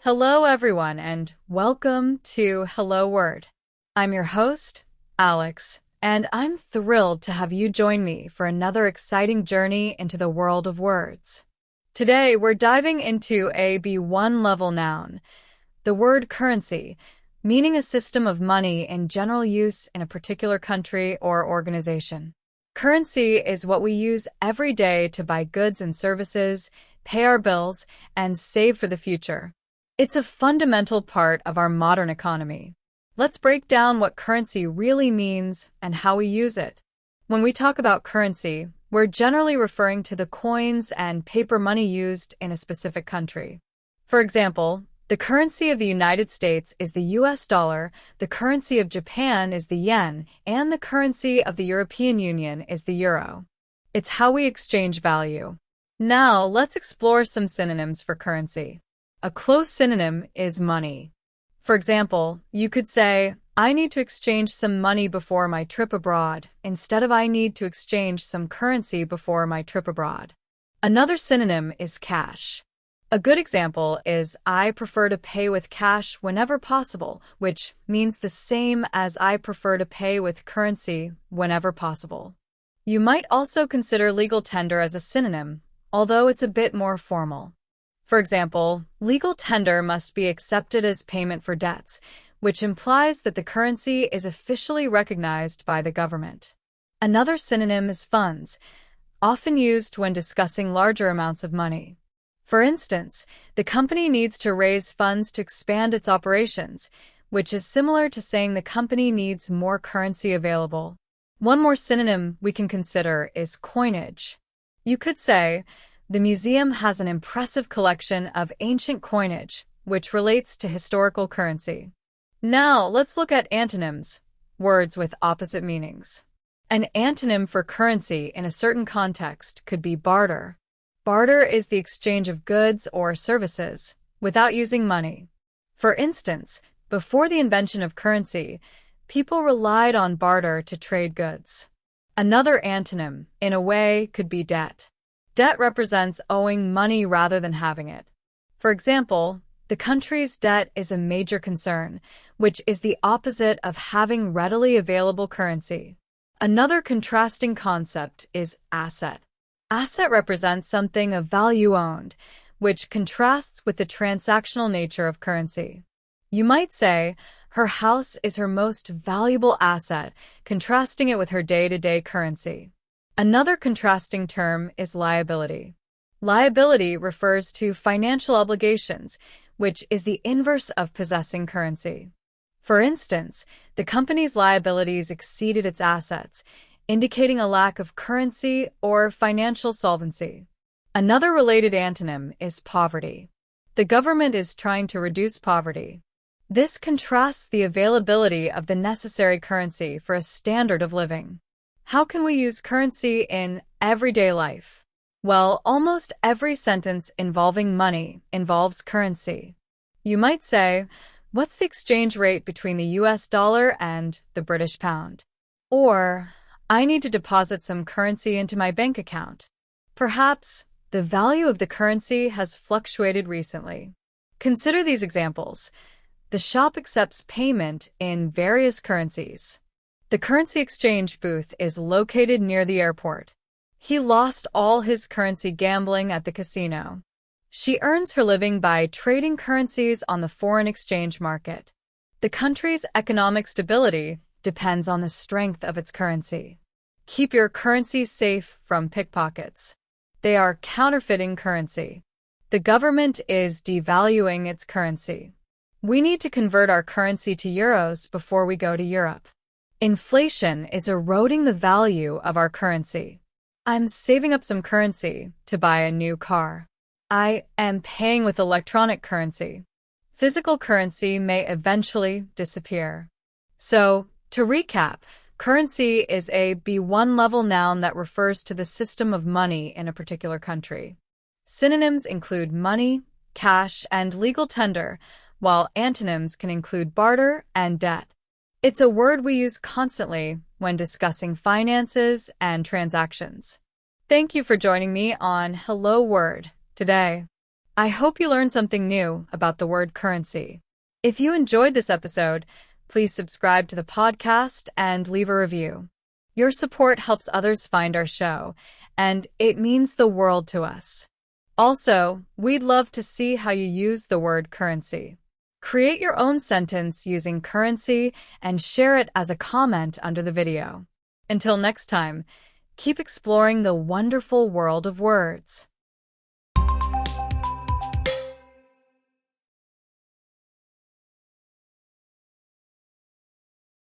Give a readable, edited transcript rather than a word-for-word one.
Hello, everyone, and welcome to Hello Word. I'm your host, Alex, and I'm thrilled to have you join me for another exciting journey into the world of words. Today, we're diving into a B1 level noun, the word currency, meaning a system of money in general use in a particular country or organization. Currency is what we use every day to buy goods and services, pay our bills, and save for the future. It's a fundamental part of our modern economy. Let's break down what currency really means and how we use it. When we talk about currency, we're generally referring to the coins and paper money used in a specific country. For example, the currency of the United States is the US dollar, the currency of Japan is the yen, and the currency of the European Union is the euro. It's how we exchange value. Now, let's explore some synonyms for currency. A close synonym is money. For example, you could say, I need to exchange some money before my trip abroad, instead of I need to exchange some currency before my trip abroad. Another synonym is cash. A good example is, I prefer to pay with cash whenever possible, which means the same as I prefer to pay with currency whenever possible. You might also consider legal tender as a synonym, although it's a bit more formal. For example, legal tender must be accepted as payment for debts, which implies that the currency is officially recognized by the government. Another synonym is funds, often used when discussing larger amounts of money. For instance, the company needs to raise funds to expand its operations, which is similar to saying the company needs more currency available. One more synonym we can consider is coinage. You could say, the museum has an impressive collection of ancient coinage, which relates to historical currency. Now, let's look at antonyms, words with opposite meanings. An antonym for currency in a certain context could be barter. Barter is the exchange of goods or services without using money. For instance, before the invention of currency, people relied on barter to trade goods. Another antonym, in a way, could be debt. Debt represents owing money rather than having it. For example, the country's debt is a major concern, which is the opposite of having readily available currency. Another contrasting concept is asset. Asset represents something of value owned, which contrasts with the transactional nature of currency. You might say, her house is her most valuable asset, contrasting it with her day-to-day currency. Another contrasting term is liability. Liability refers to financial obligations, which is the inverse of possessing currency. For instance, the company's liabilities exceeded its assets, indicating a lack of currency or financial solvency. Another related antonym is poverty. The government is trying to reduce poverty. This contrasts the availability of the necessary currency for a standard of living. How can we use currency in everyday life? Well, almost every sentence involving money involves currency. You might say, what's the exchange rate between the US dollar and the British pound? Or, I need to deposit some currency into my bank account. Perhaps the value of the currency has fluctuated recently. Consider these examples. The shop accepts payment in various currencies. The currency exchange booth is located near the airport. He lost all his currency gambling at the casino. She earns her living by trading currencies on the foreign exchange market. The country's economic stability depends on the strength of its currency. Keep your currency safe from pickpockets. They are counterfeiting currency. The government is devaluing its currency. We need to convert our currency to euros before we go to Europe. Inflation is eroding the value of our currency. I'm saving up some currency to buy a new car. I am paying with electronic currency. Physical currency may eventually disappear. So, to recap, currency is a B1 level noun that refers to the system of money in a particular country. Synonyms include money, cash, and legal tender, while antonyms can include barter and debt. It's a word we use constantly when discussing finances and transactions. Thank you for joining me on Hello Word today. I hope you learned something new about the word currency. If you enjoyed this episode, please subscribe to the podcast and leave a review. Your support helps others find our show, and it means the world to us. Also, we'd love to see how you use the word currency. Create your own sentence using currency and share it as a comment under the video. Until next time, keep exploring the wonderful world of words.